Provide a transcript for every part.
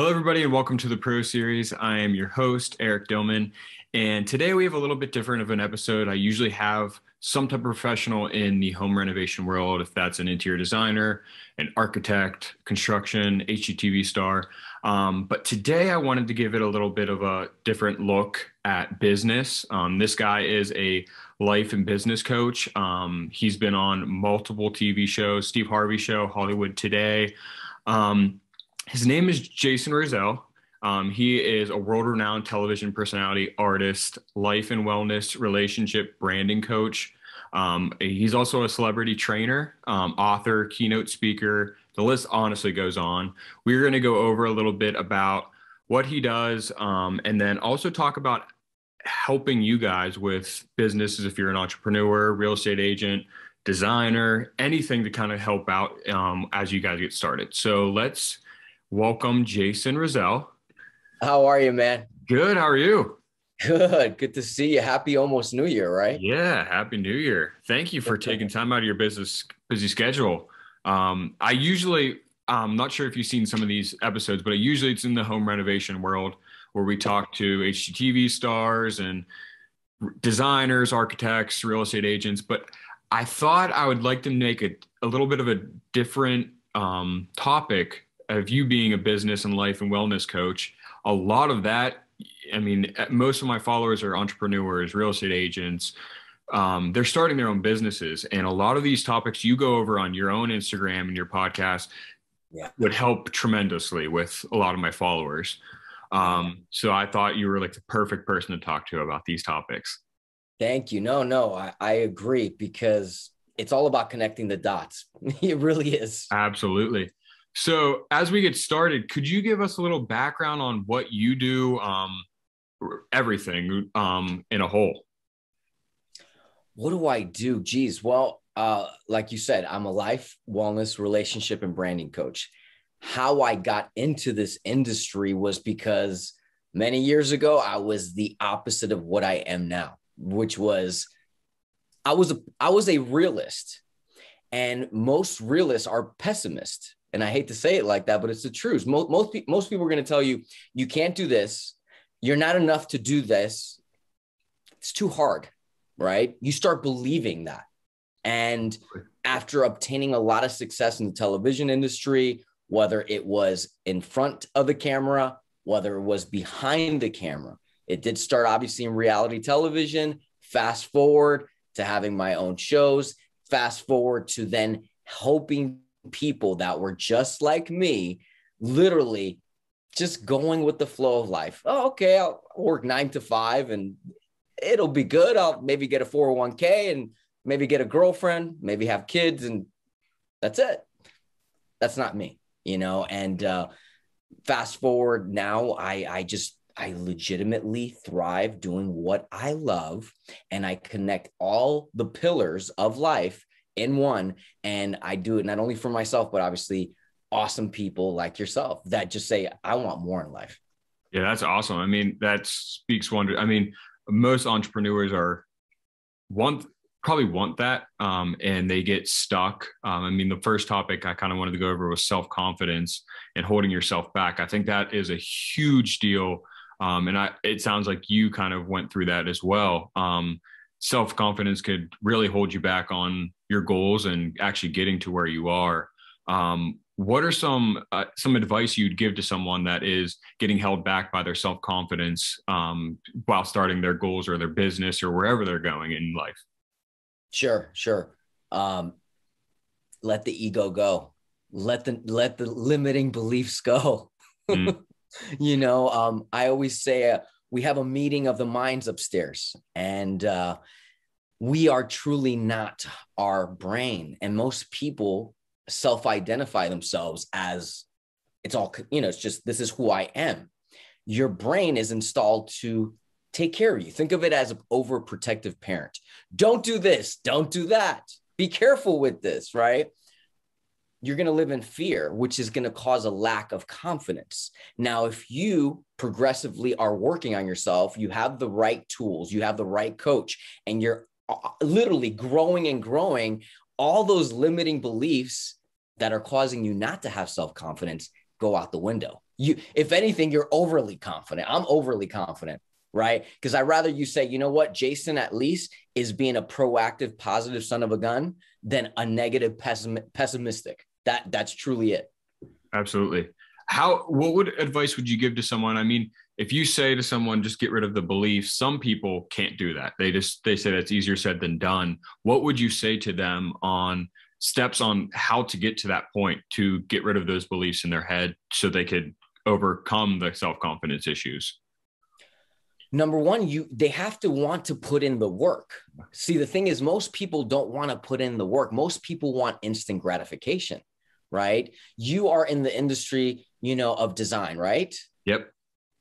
Hello, everybody, and welcome to the Pro Series. I am your host, Eric Dillman, and today we have a little bit different of an episode. I usually have some type of professional in the home renovation world, if that's an interior designer, an architect, construction, HGTV star. But today I wanted to give it a little bit of a different look at business. This guy is a life and business coach. He's been on multiple TV shows, Steve Harvey Show, Hollywood Today. His name is Jason Rosell. He is a world-renowned television personality, artist, life and wellness, relationship branding coach. He's also a celebrity trainer, author, keynote speaker. The list honestly goes on. We're going to go over a little bit about what he does, and then also talk about helping you guys with businesses if you're an entrepreneur, real estate agent, designer, anything to kind of help out as you guys get started. So let's welcome Jason Rosell. How are you, man? Good. How are you? Good. Good to see you. Happy almost New Year, right? Yeah. Happy New Year. Thank you for taking time out of your busy schedule. I'm not sure if you've seen some of these episodes, but usually it's in the home renovation world where we talk to HGTV stars and designers, architects, real estate agents. But I thought I would like to make a little bit of a different topic of you being a business and life and wellness coach. A lot of that, I mean, most of my followers are entrepreneurs, real estate agents. They're starting their own businesses. And a lot of these topics you go over on your own Instagram and your podcast would help tremendously with a lot of my followers. So I thought you were like the perfect person to talk to about these topics. Thank you. No, I agree because it's all about connecting the dots. It really is. Absolutely. So as we get started, could you give us a little background on what you do, everything in a whole? What do I do? Geez. Well, like you said, I'm a life, wellness, relationship, and branding coach. How I got into this industry was because many years ago, I was the opposite of what I am now, which was I was a realist, and most realists are pessimists. And I hate to say it like that, but it's the truth. Most people are going to tell you, you can't do this. You're not enough to do this. It's too hard, right? You start believing that. And after obtaining a lot of success in the television industry, whether it was in front of the camera, whether it was behind the camera, it did start obviously in reality television, fast forward to having my own shows, fast forward to then helping people that were just like me, literally just going with the flow of life. Oh, okay, I'll work 9 to 5 and it'll be good. I'll maybe get a 401k and maybe get a girlfriend, maybe have kids, and that's it. That's not me, and fast forward now, I legitimately thrive doing what I love, and I connect all the pillars of life in one. And I do it not only for myself, but obviously awesome people like yourself that just say, I want more in life. Yeah, that's awesome. I mean, that speaks wonder. I mean, most entrepreneurs probably want that, and they get stuck. I mean, the first topic I kind of wanted to go over was self-confidence and holding yourself back. I think that is a huge deal. It sounds like you kind of went through that as well. Self-confidence could really hold you back on your goals and actually getting to where you are. What are some advice you'd give to someone that is getting held back by their self-confidence while starting their goals or their business or wherever they're going in life? Sure. Let the ego go. Let the limiting beliefs go. Mm. I always say we have a meeting of the minds upstairs, and we are truly not our brain. And most people self-identify themselves as it's all, it's just, this is who I am. Your brain is installed to take care of you. Think of it as an overprotective parent. Don't do this. Don't do that. Be careful with this, right? You're going to live in fear, which is going to cause a lack of confidence. Now, if you progressively are working on yourself, you have the right tools, you have the right coach, and you're literally growing and growing, all those limiting beliefs that are causing you not to have self-confidence go out the window. If anything, you're overly confident. I'm overly confident, right? Because I'd rather you say, you know what, Jason at least is being a proactive, positive son of a gun than a negative, pessimistic. That's truly it. Absolutely. What advice would you give to someone? I mean, if you say to someone, just get rid of the beliefs, some people can't do that. They say that's easier said than done. What would you say to them on steps on how to get to that point to get rid of those beliefs in their head so they could overcome the self-confidence issues? Number one, they have to want to put in the work. See, the thing is, most people don't want to put in the work. Most people want instant gratification, right? You are in the industry, of design, right? Yep.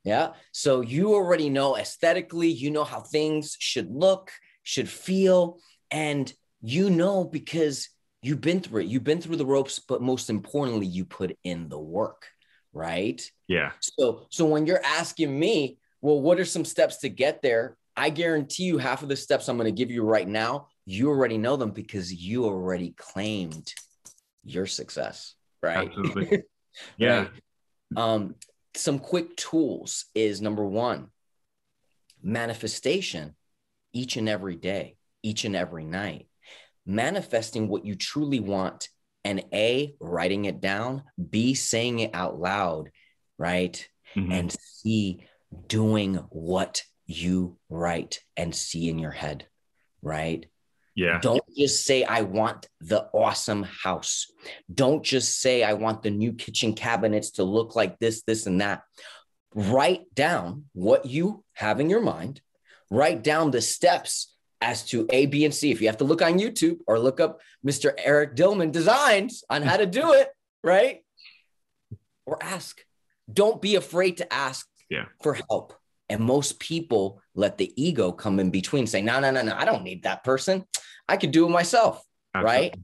Yeah. So you already know aesthetically, you know how things should look, should feel, and because you've been through it. You've been through the ropes, but most importantly, you put in the work, right? Yeah. So when you're asking me, well, what are some steps to get there? I guarantee you half of the steps I'm going to give you right now, you already know them because you already claimed your success, right? Absolutely. Yeah. Right? Some quick tools is number one, manifestation each and every day, each and every night, manifesting what you truly want, and A, writing it down, B, saying it out loud, right? Mm-hmm. And C, doing what you write and see in your head, right? Yeah. Don't just say, I want the awesome house. Don't just say, I want the new kitchen cabinets to look like this, this, and that. Write down what you have in your mind. Write down the steps as to A, B, and C. If you have to look on YouTube or look up Mr. Eric Dillman designs on how to do it, right? Or ask. Don't be afraid to ask for help. And most people let the ego come in between, say, no, I don't need that person. I could do it myself, Absolutely. Right?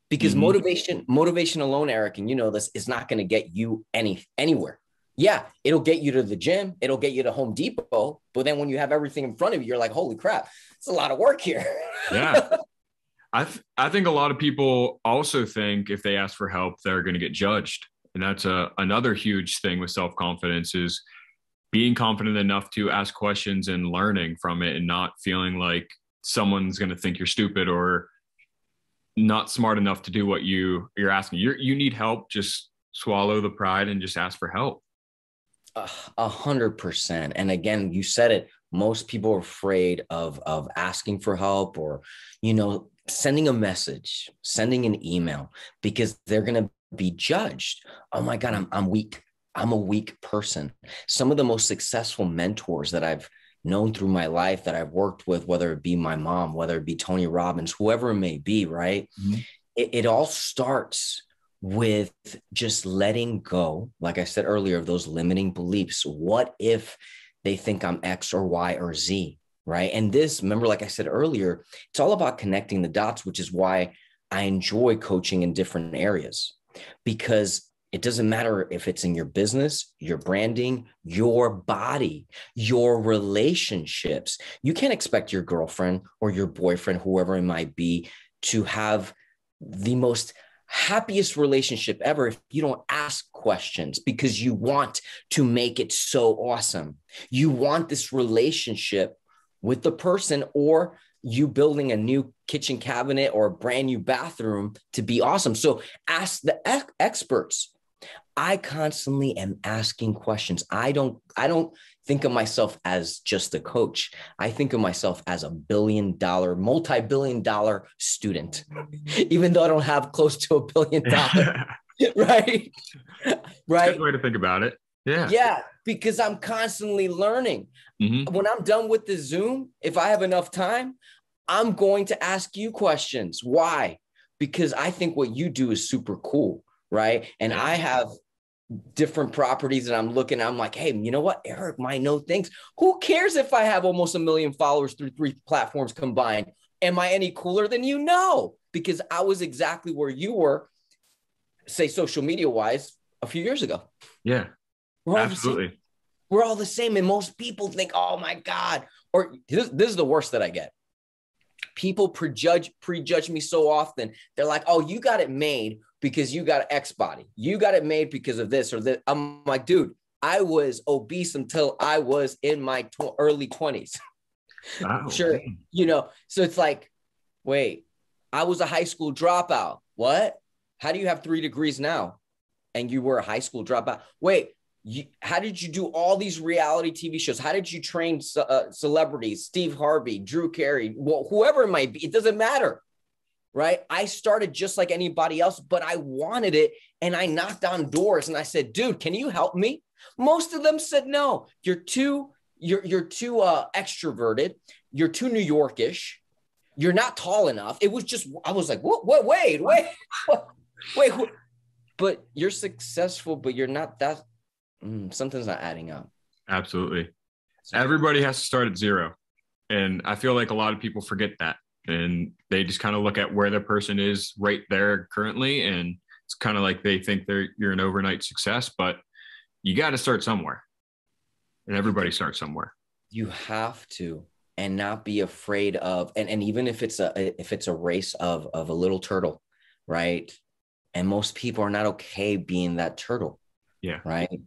Because motivation alone, Eric, and you know this, is not going to get you anywhere. Yeah, it'll get you to the gym. It'll get you to Home Depot. But then when you have everything in front of you, you're like, holy crap, it's a lot of work here. Yeah. I think a lot of people also think if they ask for help, they're going to get judged. And that's another huge thing with self-confidence is being confident enough to ask questions and learning from it and not feeling like someone's going to think you're stupid or not smart enough to do what you're asking. You need help. Just swallow the pride and just ask for help. 100%. And again, you said it, most people are afraid of asking for help or, sending a message, sending an email, because they're going to be judged. Oh my God, I'm weak. I'm a weak person. Some of the most successful mentors that I've known through my life, that I've worked with, whether it be my mom, whether it be Tony Robbins, whoever it may be, right? Mm-hmm. It all starts with just letting go, like I said earlier, of those limiting beliefs. What if they think I'm X or Y or Z, right? And this, remember, like I said earlier, it's all about connecting the dots, which is why I enjoy coaching in different areas, because it doesn't matter if it's in your business, your branding, your body, your relationships. You can't expect your girlfriend or your boyfriend, whoever it might be, to have the most happiest relationship ever if you don't ask questions, because you want to make it so awesome. You want this relationship with the person, or you building a new kitchen cabinet or a brand new bathroom to be awesome. So ask the experts. I constantly am asking questions. I don't think of myself as just a coach. I think of myself as a multi-billion-dollar student, even though I don't have close to $1 billion, right? Right. Good way to think about it. Yeah. Yeah, because I'm constantly learning. Mm-hmm. When I'm done with the Zoom, if I have enough time, I'm going to ask you questions. Why? Because I think what you do is super cool. Right. And I have different properties that I'm looking at. I'm like, hey, you know what? Eric might know things. Who cares if I have almost 1 million followers through 3 platforms combined? Am I any cooler than you? No, because I was exactly where you were, say, social media wise, a few years ago. Yeah, absolutely. We're all the same. And most people think, oh my God, or this is the worst that I get. People prejudge me so often. They're like, oh, you got it made because you got an X body. You got it made because of this or that. I'm like, dude, I was obese until I was in my early 20s. Oh, Sure. man. You know, so it's like, wait, I was a high school dropout. What? How do you have 3 degrees now? And you were a high school dropout. Wait, how did you do all these reality TV shows? How did you train celebrities? Steve Harvey, Drew Carey, whoever it might be. It doesn't matter, right? I started just like anybody else, but I wanted it. And I knocked on doors and I said, dude, can you help me? Most of them said, no, you're too extroverted. You're too New Yorkish. You're not tall enough. It was just, I was like, what, wait, but you're successful, but you're not that, something's not adding up. Absolutely. Everybody has to start at zero. And I feel like a lot of people forget that. And they just kind of look at where their person is right there currently. And it's kind of like they think you're an overnight success, but you got to start somewhere. And everybody starts somewhere. You have to, and not be afraid of, and even if it's a race of a little turtle, right? And most people are not okay being that turtle. Yeah. Right.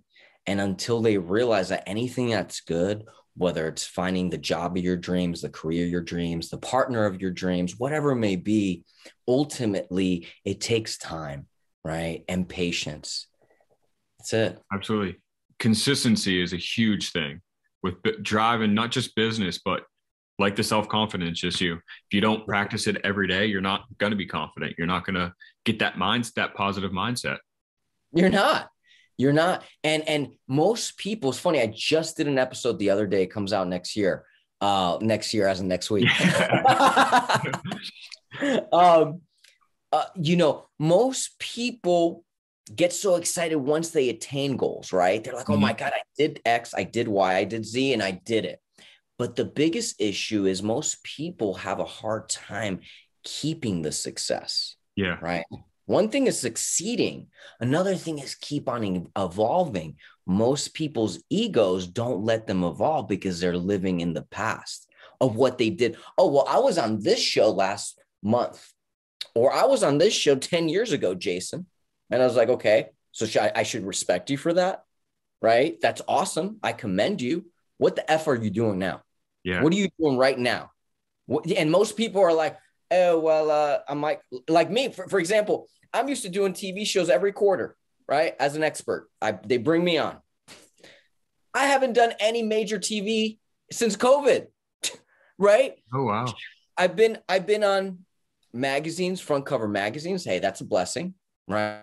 And until they realize that anything that's good, whether it's finding the job of your dreams, the career of your dreams, the partner of your dreams, whatever it may be, ultimately it takes time, right? And patience. That's it. Absolutely. Consistency is a huge thing with driving, not just business, but like the self-confidence issue. If you don't practice it every day, you're not going to be confident. You're not going to get that positive mindset. You're not. And most people, it's funny. I just did an episode the other day. It comes out next year as in next week. Most people get so excited once they attain goals, right? They're like, oh my God, I did X, I did Y, I did Z, and I did it. But the biggest issue is most people have a hard time keeping the success. Yeah. Right. One thing is succeeding. Another thing is keep on evolving. Most people's egos don't let them evolve because they're living in the past of what they did. Oh, well, I was on this show last month, or I was on this show 10 years ago, Jason. And I was like, okay, so I should respect you for that. Right. That's awesome. I commend you. What the F are you doing now? Yeah. What are you doing right now? And most people are like, oh, well, I'm like me, for example, I'm used to doing TV shows every quarter, right? As an expert, they bring me on. I haven't done any major TV since COVID, right? Oh, wow. I've been on magazines, front cover magazines. Hey, that's a blessing, right?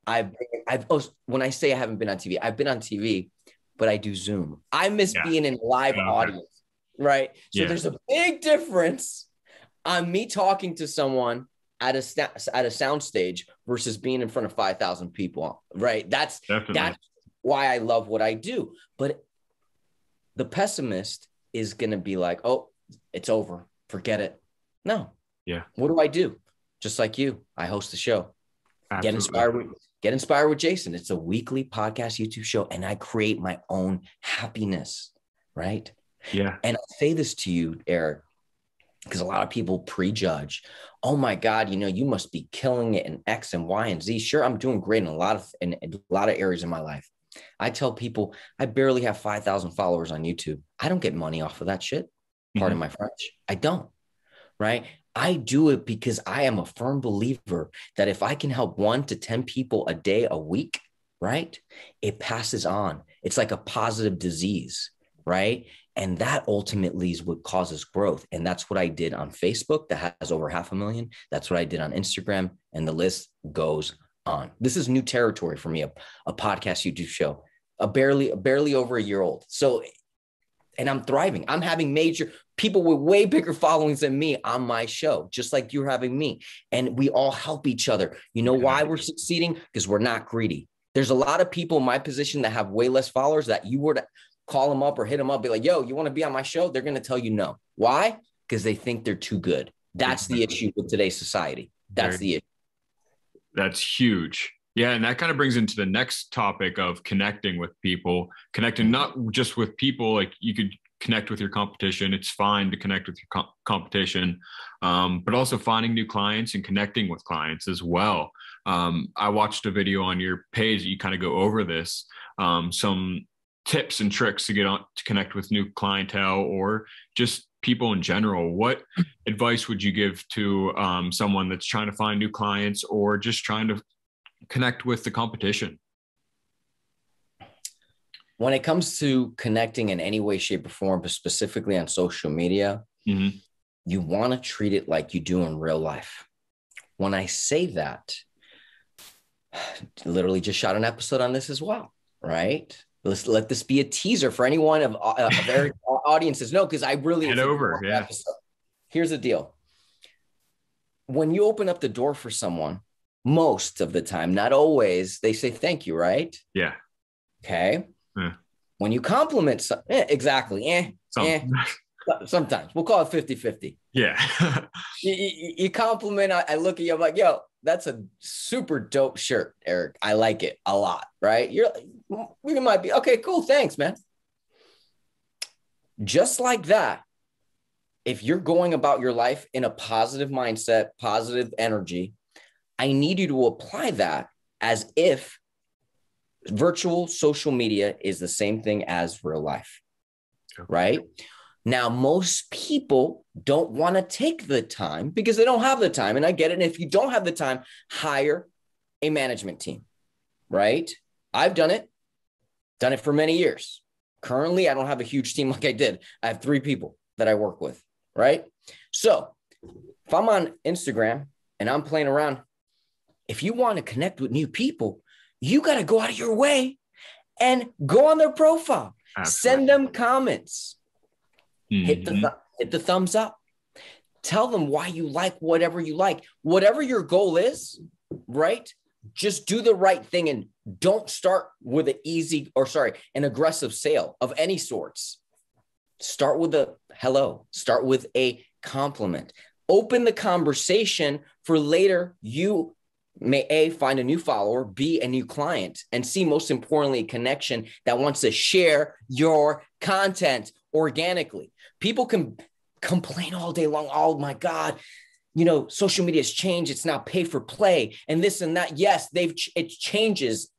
When I say I haven't been on TV, I've been on TV, but I do Zoom. I miss being in live audience, right? So there's a big difference on me talking to someone at a sound stage versus being in front of 5,000 people, right? That's why I love what I do. But the pessimist is going to be like, oh, it's over. Forget it. No. Yeah. What do I do? Just like you, I host a show. Absolutely. Get inspired with Jason. It's a weekly podcast YouTube show, and I create my own happiness, right? Yeah. And I say this to you, Eric, because a lot of people prejudge. Oh my God, you must be killing it in X and Y and Z. Sure, I'm doing great in a lot of areas in my life. I tell people I barely have 5,000 followers on YouTube. I don't get money off of that shit. Pardon my French. I don't, right? I do it because I am a firm believer that if I can help 1 to 10 people a day, a week, right? It passes on. It's like a positive disease, right? And that ultimately is what causes growth. And that's what I did on Facebook that has over 500,000. That's what I did on Instagram. And the list goes on. This is new territory for me, a podcast YouTube show, barely over a year old. So, and I'm thriving. I'm having major people with way bigger followings than me on my show, just like you're having me. And we all help each other. You know why we're succeeding? Because we're not greedy. There's a lot of people in my position that have way less followers that you were to call them up or hit them up, be like, yo, you want to be on my show? They're going to tell you no. Why? Because they think they're too good. That's the issue with today's society. That's the issue. That's huge. Yeah. And that kind of brings into the next topic of connecting with people, connecting not just with people, like you could connect with your competition. It's fine to connect with your competition, but also finding new clients and connecting with clients as well. I watched a video on your page. You kind of go over this, some tips and tricks to get on to connect with new clientele or just people in general. What advice would you give to someone that's trying to find new clients or just trying to connect with the competition? When it comes to connecting in any way, shape, or form, but specifically on social media, you want to treat it like you do in real life. When I say that, literally just shot an episode on this as well, right? Let's let this be a teaser for anyone of their audiences. No, because I really Head over. Yeah. Episode. Here's the deal. When you open up the door for someone, most of the time, not always, they say thank you, right? Yeah. Okay. When you compliment, exactly. Sometimes we'll call it 50-50. Yeah. you compliment. I look at you, I'm like, yo, that's a super dope shirt, Eric. I like it a lot, right? We might be, okay, cool. Thanks, man. Just like that, if you're going about your life in a positive mindset, positive energy, I need you to apply that as if virtual social media is the same thing as real life, right? Now, most people don't want to take the time because they don't have the time. And I get it. And if you don't have the time, hire a management team, right? I've done it for many years. Currently, I don't have a huge team like I did. I have 3 people that I work with, right? So if I'm on Instagram and I'm playing around, if you want to connect with new people, you got to go out of your way and go on their profile. Absolutely. Send them comments. Hit the thumbs up. Tell them why you like whatever you like. Whatever your goal is, right? Just do the right thing and don't start with an aggressive sale of any sorts. Start with a hello. Start with a compliment. Open the conversation for later. You may A, find a new follower, B, a new client, and C, most importantly, a connection that wants to share your content organically. People can complain all day long. Oh my God, social media has changed. It's now pay for play and this and that. Yes, it changes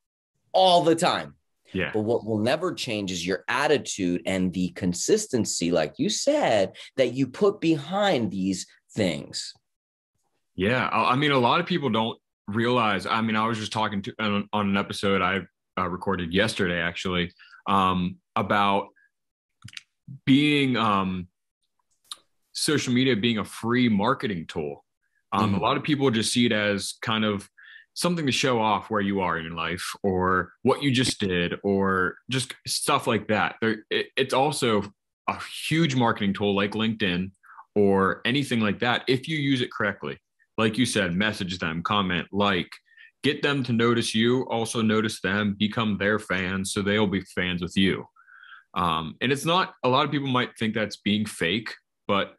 all the time. Yeah. But what will never change is your attitude and the consistency, like you said, that you put behind these things. Yeah. I mean, a lot of people don't realize, I was just talking on an episode I recorded yesterday, actually, about being social media being a free marketing tool. A lot of people just see it as kind of something to show off where you are in your life or what you just did or just stuff like that. It's also a huge marketing tool like LinkedIn or anything like that if you use it correctly. Like you said, message them, comment, get them to notice you, also notice them, become their fans so they'll be fans with you. And it's not, a lot of people might think that's being fake, but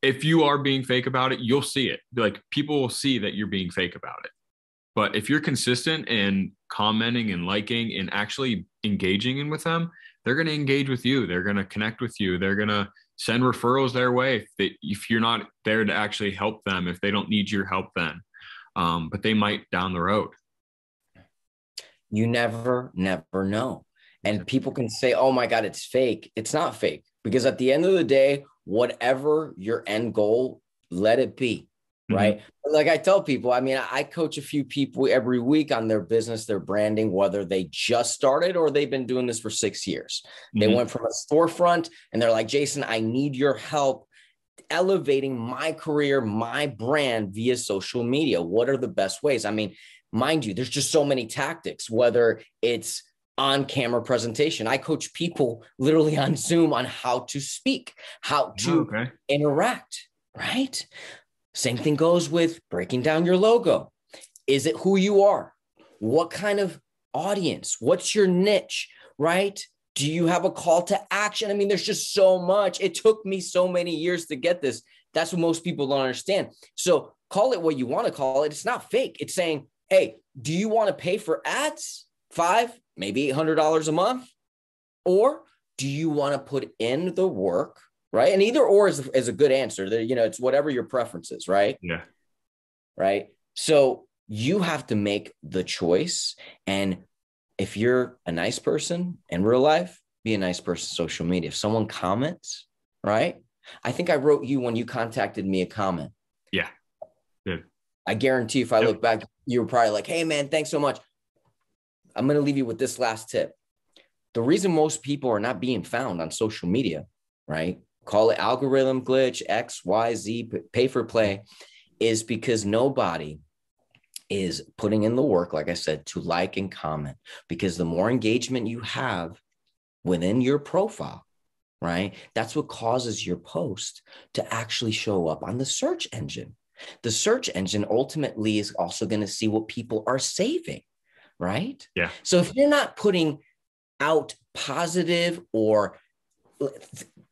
if you are being fake about it, you'll see it. Like people will see that you're being fake about it. But if you're consistent in commenting and liking and actually engaging in with them, they're going to engage with you. They're going to connect with you. They're going to send referrals their way if you're not there to actually help them, if they don't need your help then. But they might down the road. You never know. And people can say, oh my God, it's fake. It's not fake. Because at the end of the day, whatever your end goal, let it be. Right. Like I tell people, I coach a few people every week on their business, their branding, whether they just started or they've been doing this for 6 years. They went from a storefront and they're like, Jason, I need your help elevating my career, my brand via social media. What are the best ways? Mind you, there's just so many tactics, whether it's on camera presentation. I coach people literally on Zoom on how to speak, how to interact, right? Same thing goes with breaking down your logo. Is it who you are? What kind of audience? What's your niche, right? Do you have a call to action? There's just so much. It took me so many years to get this. That's what most people don't understand. So call it what you want to call it. It's not fake. It's saying, hey, do you want to pay for ads? $500, maybe $800 a month? Or do you want to put in the work? Right. And either or is a good answer. It's whatever your preference is. Right. Yeah. Right. So you have to make the choice. And if you're a nice person in real life, be a nice person on social media. If someone comments, right? I think I wrote you when you contacted me a comment. Yeah. Good. I guarantee if I Yep. look back, you were probably like, hey, man, thanks so much. I'm going to leave you with this last tip. The reason most people are not being found on social media, right? Call it algorithm glitch, X, Y, Z, pay for play, is because nobody is putting in the work, like I said, to like and comment. Because the more engagement you have within your profile, right, that's what causes your post to actually show up on the search engine. The search engine ultimately is also going to see what people are saving, right? Yeah. So if you're not putting out positive or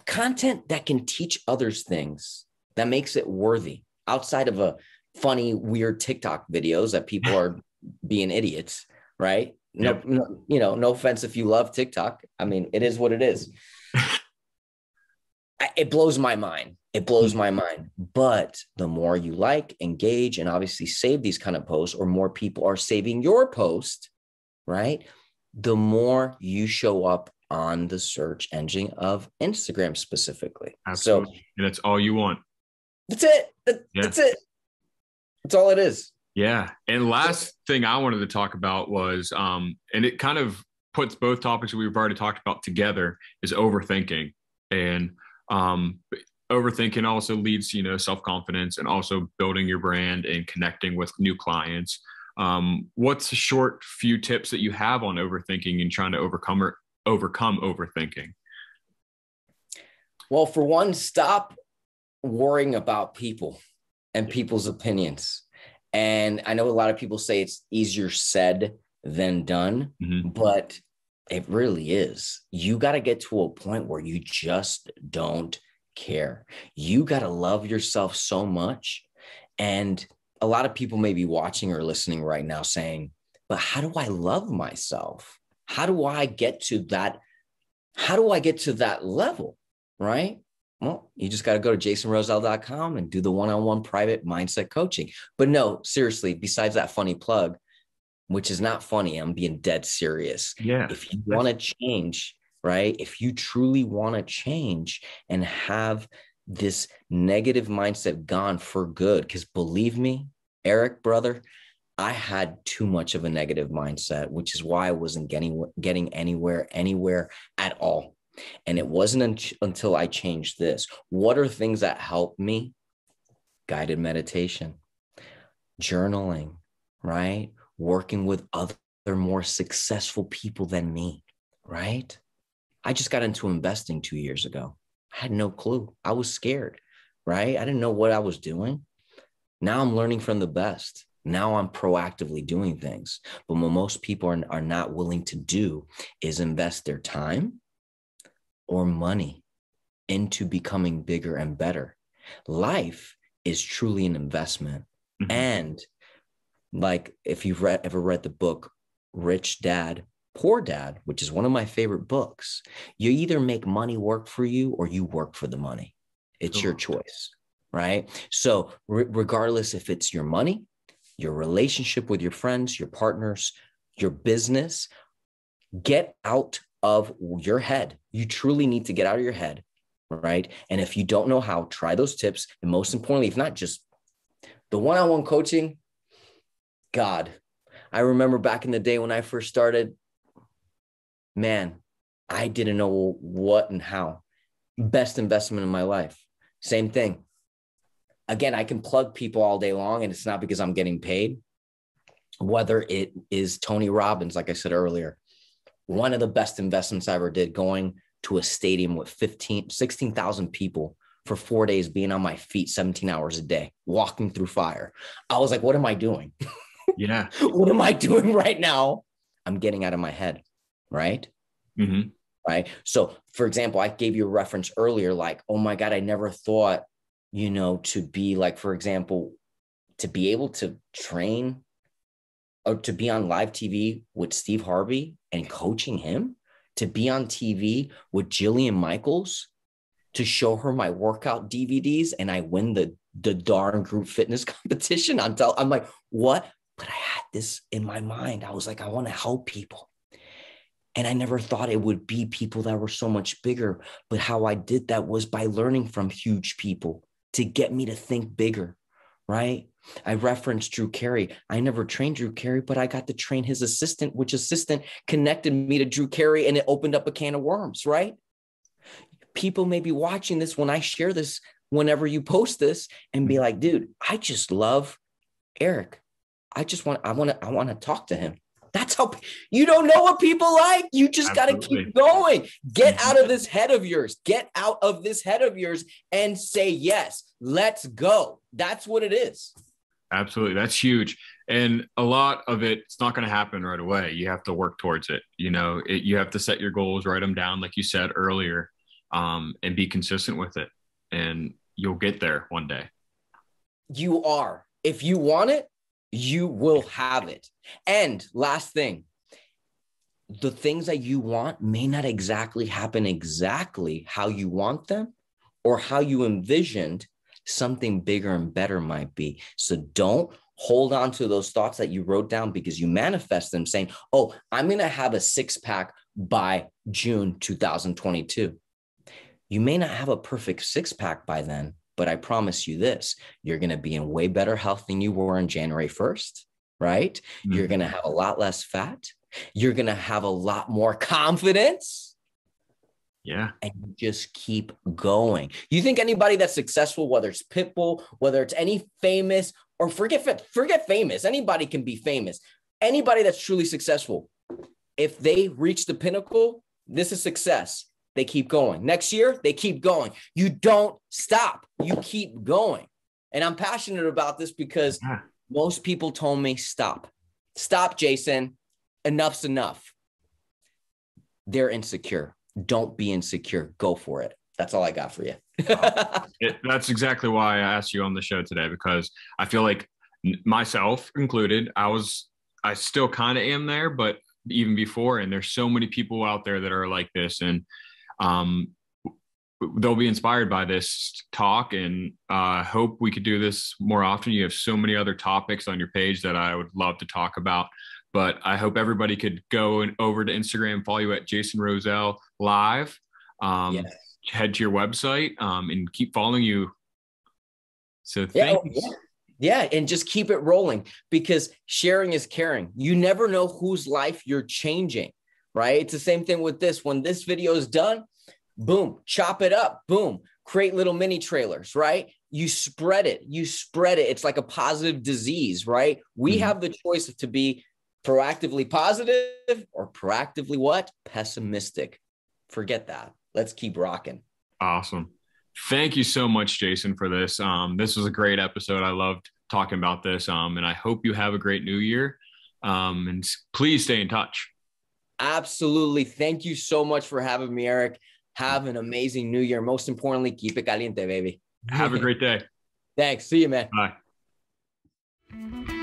content that can teach others things, that makes it worthy outside of a funny, weird TikTok videos that people are being idiots, right? Yep. No offense if you love TikTok. I mean, it is what it is. It blows my mind. It blows my mind. But the more you like, engage, and obviously save these kind of posts, or more people are saving your post, right? The more you show up on the search engine of Instagram specifically. Absolutely. So And that's all you want. that's it. Yeah. That's it. That's all it is. Yeah. And last thing I wanted to talk about was, and it kind of puts both topics we've already talked about together, is overthinking. And overthinking also leads to, self-confidence and also building your brand and connecting with new clients. What's a short few tips that you have on overthinking and trying to overcome overthinking? Well, for one, stop worrying about people and people's opinions. And I know a lot of people say it's easier said than done, but it really is. You got to get to a point where you just don't care. You got to love yourself so much. And a lot of people may be watching or listening right now saying, but how do I love myself? How do I get to that? How do I get to that level? Right? Well, you just got to go to jasonrosell.com and do the one-on-one private mindset coaching. But no, seriously, besides that funny plug, which is not funny, I'm being dead serious. Yeah. If you want to change, right? If you truly want to change and have this negative mindset gone for good, because believe me, Eric, brother, I had too much of a negative mindset, which is why I wasn't getting anywhere at all. And it wasn't until I changed this. What are things that help me? Guided meditation, journaling, right? Working with other more successful people than me, right? I just got into investing 2 years ago. I had no clue. I was scared, right? I didn't know what I was doing. Now I'm learning from the best. Now I'm proactively doing things. But what most people are not willing to do is invest their time or money into becoming bigger and better. Life is truly an investment. And like if you've ever read the book Rich Dad, Poor Dad, which is one of my favorite books, you either make money work for you or you work for the money. It's your choice, right? So regardless if it's your money, your relationship with your friends, your partners, your business, get out of your head. You truly need to get out of your head, right? And if you don't know how, try those tips. And most importantly, if not just the one-on-one coaching, God, I remember back in the day when I first started, man, I didn't know what and how. Best investment in my life. Same thing. Again, I can plug people all day long, and it's not because I'm getting paid. Whether it is Tony Robbins, like I said earlier, one of the best investments I ever did, going to a stadium with 16,000 people for 4 days, being on my feet 17 hours a day, walking through fire. I was like, what am I doing? Yeah. What am I doing right now? I'm getting out of my head, right? Right. So, for example, I gave you a reference earlier, like, oh my God, I never thought, to be like, for example, to be able to train or to be on live TV with Steve Harvey and coaching him, to be on TV with Jillian Michaels, to show her my workout DVDs and I win the darn group fitness competition. I'm like, what? But I had this in my mind. I was like, I want to help people. And I never thought it would be people that were so much bigger. But how I did that was by learning from huge people to get me to think bigger, right? I referenced Drew Carey. I never trained Drew Carey, but I got to train his assistant, which assistant connected me to Drew Carey, and it opened up a can of worms, right? People may be watching this when I share this, whenever you post this, and be like, dude, I just love Eric. I want to talk to him. That's how you don't know what people like. You just got to keep going. Get out of this head of yours. Get out of this head of yours and say, yes, let's go. That's what it is. Absolutely. That's huge. And a lot of it's not going to happen right away. You have to work towards it. You know, you have to set your goals, write them down, like you said earlier, and be consistent with it. And you'll get there one day. You are. If you want it, you will have it. And last thing, the things that you want may not exactly happen exactly how you want them or how you envisioned. Something bigger and better might be. So don't hold on to those thoughts that you wrote down because you manifest them saying, oh, I'm going to have a 6-pack by June 2022. You may not have a perfect 6-pack by then, but I promise you this, you're going to be in way better health than you were on January 1st, right? Mm-hmm. You're going to have a lot less fat. You're going to have a lot more confidence. Yeah. And you just keep going. You think anybody that's successful, whether it's Pitbull, whether it's any famous, or forget famous, anybody can be famous. Anybody that's truly successful, if they reach the pinnacle, this is success. They keep going. Next year, they keep going. You don't stop. You keep going. And I'm passionate about this because most people told me, stop. Stop, Jason. Enough's enough. They're insecure. Don't be insecure. Go for it. That's all I got for you. That's exactly why I asked you on the show today, because I feel like myself included, I still kind of am there, but even before, and there's so many people out there that are like this, and they'll be inspired by this talk, and hope we could do this more often. You have so many other topics on your page that I would love to talk about, but I hope everybody could go over to Instagram, follow you at Jason Rosell Live, yes. Head to your website, and keep following you. So thanks. Yeah, and just keep it rolling, because sharing is caring. You never know whose life you're changing, right? It's the same thing with this. When this video is done, boom, chop it up, boom, create little mini trailers, right? You spread it. It's like a positive disease, right? We have the choice to be proactively positive or proactively what? Pessimistic. Forget that. Let's keep rocking. Awesome. Thank you so much, Jason, for this. This was a great episode. I loved talking about this. And I hope you have a great new year. And please stay in touch. Absolutely. Thank you so much for having me, Eric. Have an amazing new year. Most importantly, keep it caliente, baby. Have a great day. Thanks. See you, man. Bye.